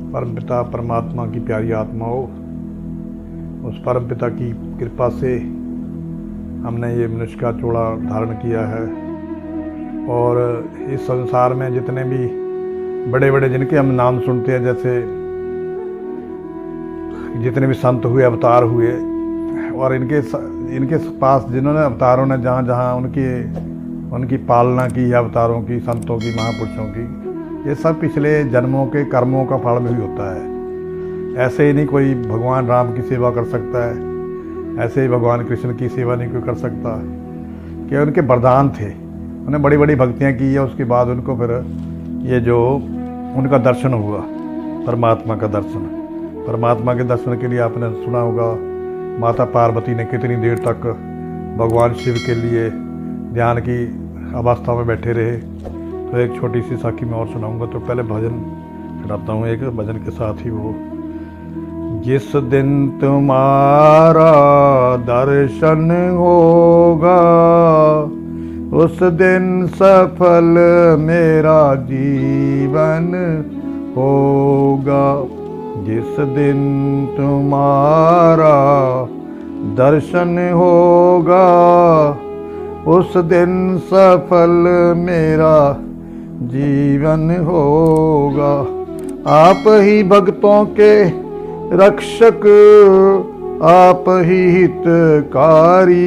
परमपिता परमात्मा की प्यारी आत्माओं, उस परमपिता की कृपा से हमने ये मनुष्य का चोला धारण किया है। और इस संसार में जितने भी बड़े बड़े जिनके हम नाम सुनते हैं, जैसे जितने भी संत हुए, अवतार हुए, और इनके पास जिन्होंने अवतारों ने जहाँ जहाँ उनकी पालना की है, अवतारों की, संतों की, महापुरुषों की, ये सब पिछले जन्मों के कर्मों का फल में भी होता है। ऐसे ही नहीं कोई भगवान राम की सेवा कर सकता है, ऐसे ही भगवान कृष्ण की सेवा नहीं कोई कर सकता। कि उनके वरदान थे, उन्हें बड़ी बड़ी भक्तियाँ की है, उसके बाद उनको फिर ये जो उनका दर्शन हुआ, परमात्मा का दर्शन। परमात्मा के दर्शन के लिए आपने सुना होगा, माता पार्वती ने कितनी देर तक भगवान शिव के लिए ध्यान की अवस्था में बैठे रहे। तो एक छोटी सी साखी मैं और सुनाऊंगा। तो पहले भजन सुनाता हूँ, एक भजन के साथ ही वो। जिस दिन तुम्हारा दर्शन होगा, उस दिन सफल मेरा जीवन होगा। जिस दिन तुम्हारा दर्शन होगा, उस दिन सफल मेरा जीवन होगा। आप ही भक्तों के रक्षक, आप ही हितकारी।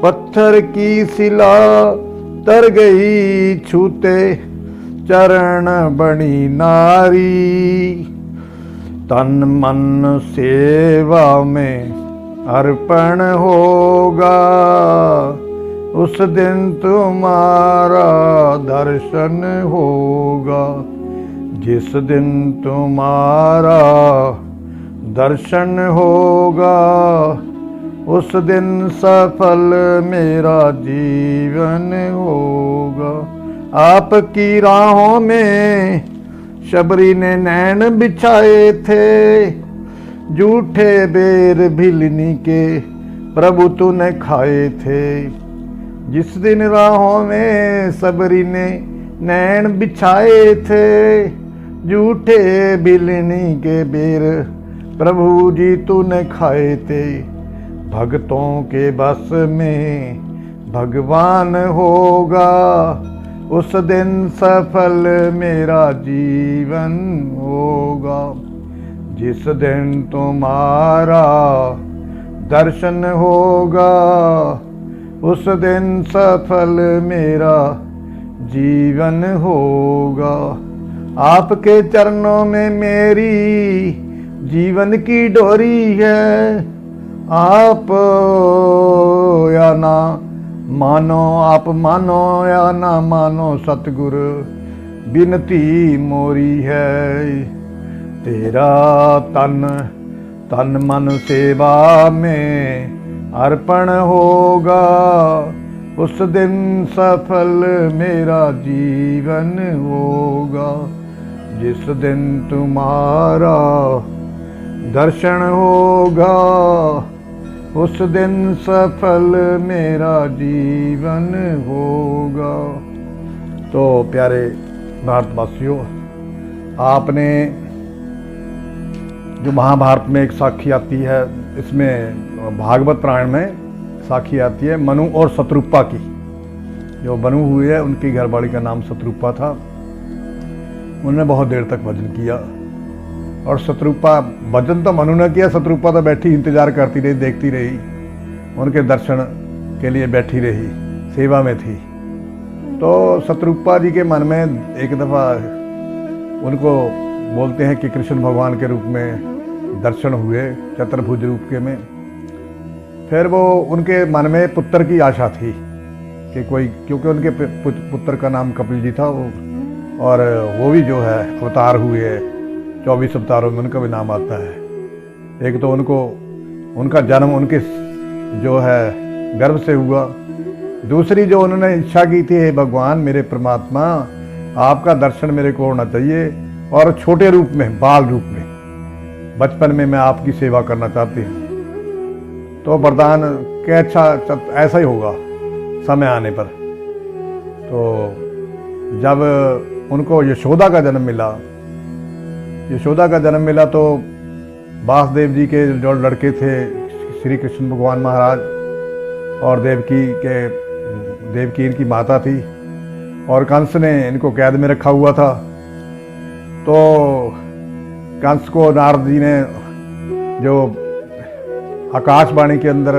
पत्थर की शिला तर गई छूते चरण बनी नारी। तन मन सेवा में अर्पण होगा, उस दिन तुम्हारा दर्शन होगा। जिस दिन तुम्हारा दर्शन होगा, उस दिन सफल मेरा जीवन होगा। आपकी राहों में शबरी ने नैन बिछाए थे, झूठे बेर भिलनी के प्रभु तूने खाए थे। जिस दिन राहों में सबरी ने नैन बिछाए थे, झूठे भिलनी के बेर प्रभु जी तूने खाए थे। भक्तों के बस में भगवान होगा, उस दिन सफल मेरा जीवन होगा। जिस दिन तुम्हारा दर्शन होगा, उस दिन सफल मेरा जीवन होगा। आपके चरणों में मेरी जीवन की डोरी है। आप या ना मानो, आप मानो या ना मानो, सतगुरु बिनती मोरी है। तेरा तन तन मन सेवा में अर्पण होगा, उस दिन सफल मेरा जीवन होगा। जिस दिन तुम्हारा दर्शन होगा, उस दिन सफल मेरा जीवन होगा। तो प्यारे भारतवासियों, आपने जो महाभारत में एक साखी आती है, इसमें भागवत पुराण में साखी आती है मनु और शत्रुपा की। जो मनु हुए हैं, उनकी घरवाली का नाम शत्रुपा था। उन्होंने बहुत देर तक भजन किया, और शत्रुपा, भजन तो मनु ने किया, शत्रुपा तो बैठी इंतजार करती रही, देखती रही, उनके दर्शन के लिए बैठी रही, सेवा में थी। तो शत्रुपा जी के मन में एक दफ़ा उनको बोलते हैं कि कृष्ण भगवान के रूप में दर्शन हुए, चतुर्भुज रूप के में। फिर वो उनके मन में पुत्र की आशा थी कि कोई, क्योंकि उनके पुत्र का नाम कपिल जी था, और वो भी जो है अवतार हुए, 24 अवतारों में उनका भी नाम आता है। एक तो उनका जन्म उनके जो है गर्भ से हुआ। दूसरी जो उन्होंने इच्छा की थी, हे भगवान मेरे परमात्मा, आपका दर्शन मेरे को होना चाहिए, और छोटे रूप में, बाल रूप में, बचपन में मैं आपकी सेवा करना चाहती हूँ। तो वरदान के अच्छा ऐसा ही होगा समय आने पर। तो जब उनको यशोदा का जन्म मिला, यशोदा का जन्म मिला तो वासुदेव जी के जो लड़के थे श्री कृष्ण भगवान महाराज और देवकी इनकी माता थी, और कंस ने इनको कैद में रखा हुआ था। तो कंस को नारद जी ने जो आकाशवाणी के अंदर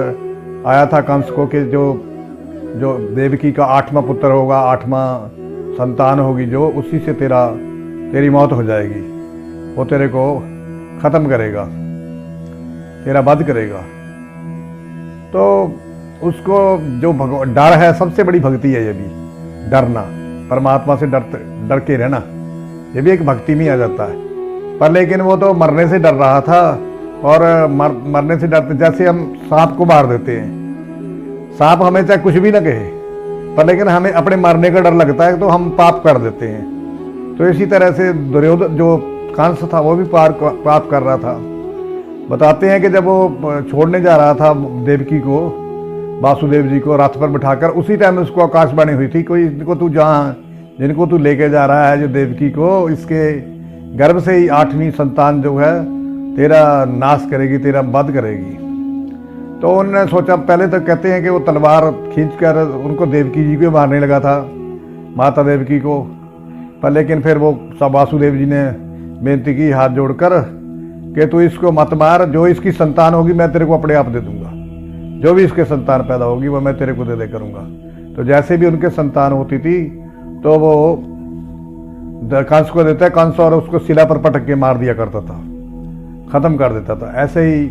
आया था कंस को कि जो देवकी का 8वां पुत्र होगा, 8वां संतान होगी जो, उसी से तेरी मौत हो जाएगी, वो तेरे को खत्म करेगा, तेरा वध करेगा। तो उसको जो डर है, सबसे बड़ी भक्ति है ये भी, डरना, परमात्मा से डर के रहना, ये भी एक भक्ति में आ जाता है। पर लेकिन वो तो मरने से डर रहा था, और मरने से डरते, जैसे हम सांप को मार देते हैं, सांप हमें चाहे कुछ भी ना कहे, पर लेकिन हमें अपने मरने का डर लगता है तो हम पाप कर देते हैं। तो इसी तरह से दुर्योधन जो कंस था वो भी पाप कर रहा था। बताते हैं कि जब वो छोड़ने जा रहा था देवकी को, वासुदेव जी को रथ पर बिठाकर, उसी टाइम उसको आकाशवाणी हुई थी, कोई जिनको तू लेके जा रहा है, जो देवकी को, इसके गर्भ से ही 8वीं संतान जो है तेरा नाश करेगी, तेरा वध करेगी। तो उन्होंने सोचा, पहले तो कहते हैं कि वो तलवार खींचकर उनको देवकी जी को मारने लगा था, माता देवकी को, पर लेकिन फिर वो वासुदेव जी ने बेनती की हाथ जोड़कर कि तू इसको मत मार, जो इसकी संतान होगी मैं तेरे को अपने आप दे दूंगा, जो भी इसके संतान पैदा होगी वो मैं तेरे को दे करूंगा। तो जैसे भी उनके संतान होती थी तो वो कंस को देता है, कंस और उसको शिला पर पटक के मार दिया करता था, खत्म कर देता था। ऐसे ही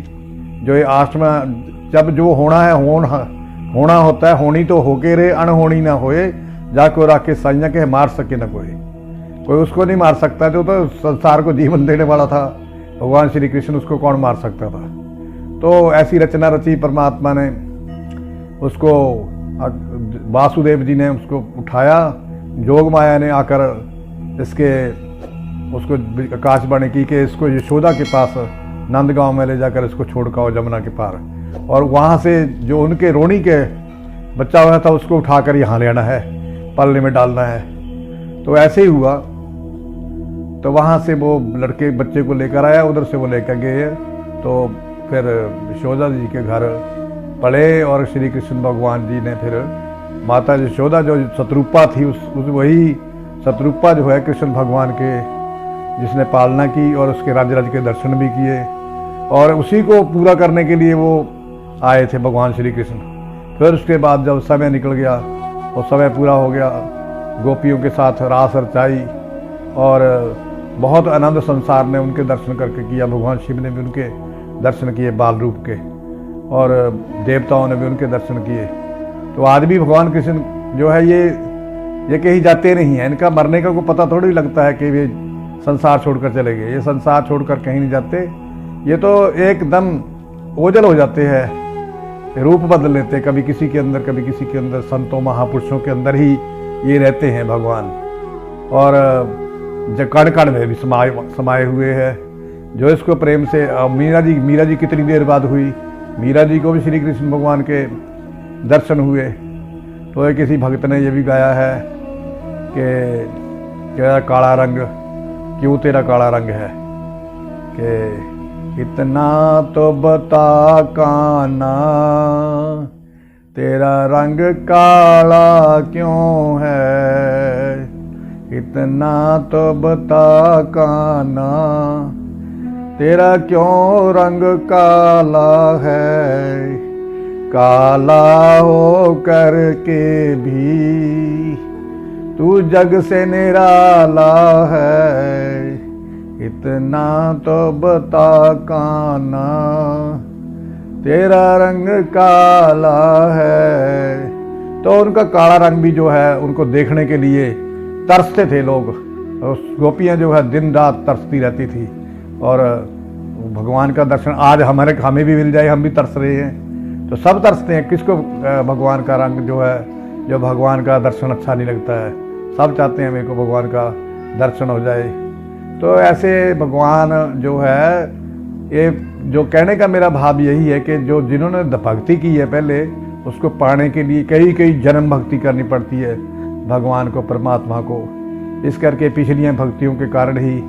जो ये 8वां, जब जो होना है होना होता है, होनी तो होके रे, अनहोनी ना होए, जाको राके साइया के मार सके ना कोई उसको नहीं मार सकता। जो तो संसार को जीवन देने वाला था भगवान श्री कृष्ण, उसको कौन मार सकता था। तो ऐसी रचना रची परमात्मा ने, उसको वासुदेव जी ने उसको उठाया, जोग माया ने आकर उसको आकाशवाणी की कि इसको यशोदा के पास नंदगांव में ले जाकर इसको छोड़ के आओ जमुना के पार, और वहाँ से जो उनके रोणी के बच्चा हुआ था उसको उठाकर यहाँ ले आना है, पल्ले में डालना है। तो ऐसे ही हुआ। तो वहाँ से वो लड़के बच्चे को लेकर आया, उधर से वो लेकर गए। तो फिर यशोदा जी के घर पड़े, और श्री कृष्ण भगवान जी ने फिर माता यशोदा जो शत्रुपा थी, वही शत्रुपा जो है कृष्ण भगवान के, जिसने पालना की और उसके राज्य के दर्शन भी किए, और उसी को पूरा करने के लिए वो आए थे भगवान श्री कृष्ण। फिर उसके बाद जब समय निकल गया, वो समय पूरा हो गया, गोपियों के साथ रास रचाई, और बहुत आनंद संसार ने उनके दर्शन करके किया। भगवान शिव ने भी उनके दर्शन किए बाल रूप के, और देवताओं ने भी उनके दर्शन किए। तो आज भी भगवान कृष्ण जो है ये कहीं जाते नहीं हैं, इनका मरने का कोई पता थोड़ी लगता है कि वे संसार छोड़कर चले गए। ये संसार छोड़कर कहीं नहीं जाते, ये तो एकदम ओझल हो जाते हैं, रूप बदल लेते, कभी किसी के अंदर कभी किसी के अंदर। संतों महापुरुषों के अंदर ही ये रहते हैं भगवान, और जो कण कण में भी समाये हुए हैं। जो इसको प्रेम से मीरा जी कितनी देर बाद हुई, मीरा जी को भी श्री कृष्ण भगवान के दर्शन हुए। तो किसी भक्त ने ये भी गाया है कि तेरा काला रंग, क्यों तेरा काला रंग है, कि इतना तो बता कान्हा तेरा रंग काला क्यों है, इतना तो बता कान्हा तेरा क्यों रंग काला है, काला हो कर के भी तू जग से निराला है, इतना तो बता कान्हा तेरा रंग काला है। तो उनका काला रंग भी जो है उनको देखने के लिए तरसते थे लोग। गोपियाँ जो है दिन रात तरसती रहती थी, और भगवान का दर्शन आज हमें भी मिल जाए, हम भी तरस रहे हैं। तो सब तरसते हैं, किसको भगवान का रंग जो है, जो भगवान का दर्शन अच्छा नहीं लगता है, सब चाहते हैं मेरे को भगवान का दर्शन हो जाए। तो ऐसे भगवान जो है, ये जो कहने का मेरा भाव यही है कि जो जिन्होंने भक्ति की है पहले, उसको पाने के लिए कई कई जन्म भक्ति करनी पड़ती है भगवान को, परमात्मा को। इस करके पिछलियाँ भक्तियों के कारण ही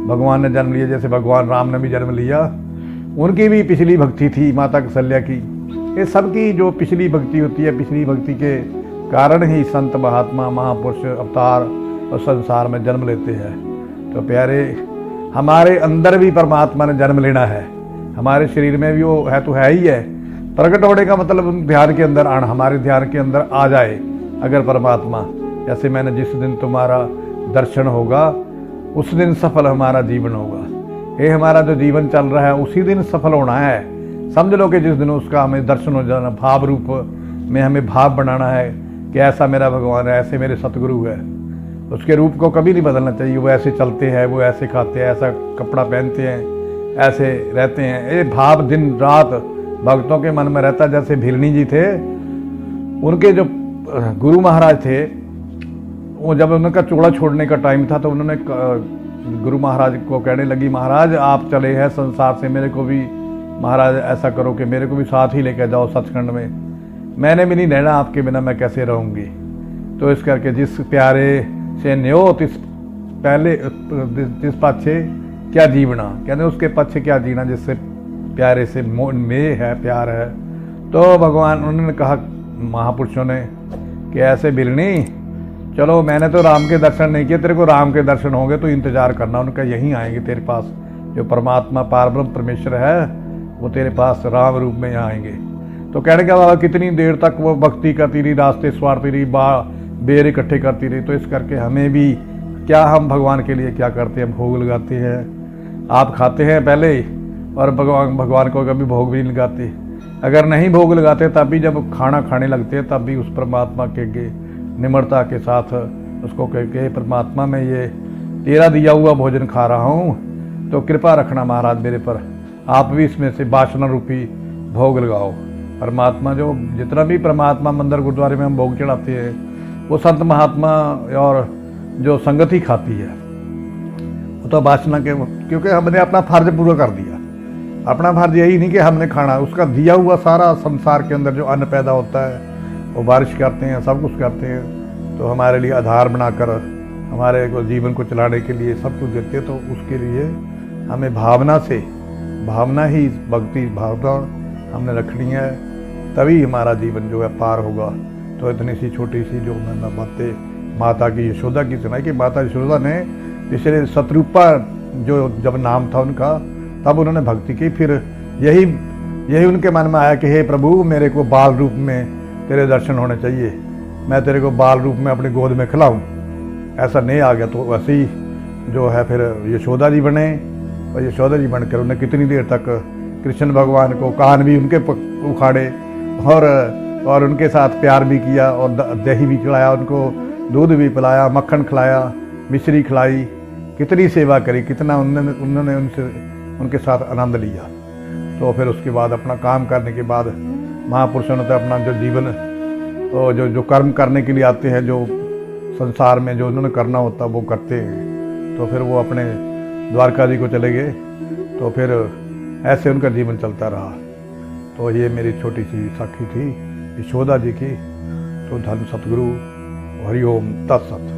भगवान ने जन्म लिया, जैसे भगवान राम ने भी जन्म लिया, उनकी भी पिछली भक्ति थी माता कौशल्या की। ये सबकी जो पिछली भक्ति होती है, पिछली भक्ति के कारण ही संत महात्मा महापुरुष अवतार और संसार में जन्म लेते हैं। तो प्यारे, हमारे अंदर भी परमात्मा ने जन्म लेना है, हमारे शरीर में भी वो है तो है ही है। प्रकट होने का मतलब ध्यान के अंदर आना, हमारे ध्यान के अंदर आ जाए अगर परमात्मा, जैसे मैंने जिस दिन तुम्हारा दर्शन होगा उस दिन सफल हमारा जीवन होगा। ये हमारा जो जीवन चल रहा है उसी दिन सफल होना है। समझ लो कि जिस दिन उसका हमें दर्शन हो जाना, भाव रूप में हमें भाव बनाना है कि ऐसा मेरा भगवान है, ऐसे मेरे सतगुरु है। उसके रूप को कभी नहीं बदलना चाहिए। वो ऐसे चलते हैं, वो ऐसे खाते हैं, ऐसा कपड़ा पहनते हैं, ऐसे रहते हैं। ये भाव दिन रात भक्तों के मन में रहता। जैसे भिलनी जी थे, उनके जो गुरु महाराज थे, वो जब उनका चोला छोड़ने का टाइम था तो उन्होंने गुरु महाराज को कहने लगी, महाराज आप चले हैं संसार से, मेरे को भी महाराज ऐसा करो कि मेरे को भी साथ ही लेकर जाओ सचखंड में, मैंने भी नहीं रहना आपके बिना, मैं कैसे रहूँगी। तो इस करके जिस प्यारे से न्यो तिस पहले जिस पाछे क्या जीवना, कहते उसके पीछे क्या जीना, जिससे प्यारे से में है प्यार है। तो भगवान उन्होंने कहा महापुरुषों ने कि ऐसे बिलनी, चलो मैंने तो राम के दर्शन नहीं किए, तेरे को राम के दर्शन होंगे तो इंतजार करना, उनका यहीं आएंगे तेरे पास। जो परमात्मा पारब्रह्म परमेश्वर है वो तेरे पास राम रूप में आएंगे। तो कहने का बाबा कितनी देर तक वो भक्ति करती रही, रास्ते स्वारती रही, बेर इकट्ठे करती रही। तो इस करके हमें भी क्या, हम भगवान के लिए क्या करते हैं, भोग लगाते हैं। आप खाते हैं पहले और भगवान को कभी भोग भी नहीं लगाते। अगर नहीं भोग लगाते तब भी जब खाना खाने लगते हैं तब भी उस परमात्मा के निम्रता के साथ उसको कह के, परमात्मा मैं ये तेरा दिया हुआ भोजन खा रहा हूँ, तो कृपा रखना महाराज मेरे पर, आप भी इसमें से वासना रूपी भोग लगाओ। परमात्मा जो जितना भी परमात्मा मंदिर गुरुद्वारे में हम भोग चढ़ाते हैं वो संत महात्मा और जो संगत ही खाती है। वो तो वासना के, क्योंकि हमने अपना फर्ज पूरा कर दिया। अपना फर्ज यही नहीं कि हमने खाना, उसका दिया हुआ सारा संसार के अंदर जो अन्न पैदा होता है वो बारिश करते हैं, सब कुछ करते हैं। तो हमारे लिए आधार बनाकर हमारे को जीवन को चलाने के लिए सब कुछ देते हैं। तो उसके लिए हमें भावना से, भावना ही भक्ति भावना हमने रखनी है, तभी हमारा जीवन जो है पार होगा। तो इतनी सी छोटी सी जो मैंने बातें माता की यशोदा की सुनाई कि माता यशोदा ने इसलिए शत्रुपा जो जब नाम था उनका, तब उन्होंने भक्ति की। फिर यही उनके मन में आया कि हे प्रभु, मेरे को बाल रूप में तेरे दर्शन होने चाहिए, मैं तेरे को बाल रूप में अपनी गोद में खिलाऊं। ऐसा नहीं आ गया तो वैसे ही जो है फिर यशोदा जी बने। और यशोदा जी बनकर उन्हें कितनी देर तक कृष्ण भगवान को कान भी उनके उखाड़े और उनके साथ प्यार भी किया और दही भी खिलाया, उनको दूध भी पिलाया, मक्खन खिलाया, मिश्री खिलाई, कितनी सेवा करी, कितना उन्होंने उनके साथ आनंद लिया। तो फिर उसके बाद अपना काम करने के बाद महापुरुषों ने तो अपना जो जीवन जो कर्म करने के लिए आते हैं, जो संसार में जो उन्होंने करना होता वो करते हैं। तो फिर वो अपने द्वारका जी को चले गए। तो फिर ऐसे उनका जीवन चलता रहा। तो ये मेरी छोटी सी साखी थी यशोदा जी की। तो धन सतगुरु, हरि ओम तत्सत।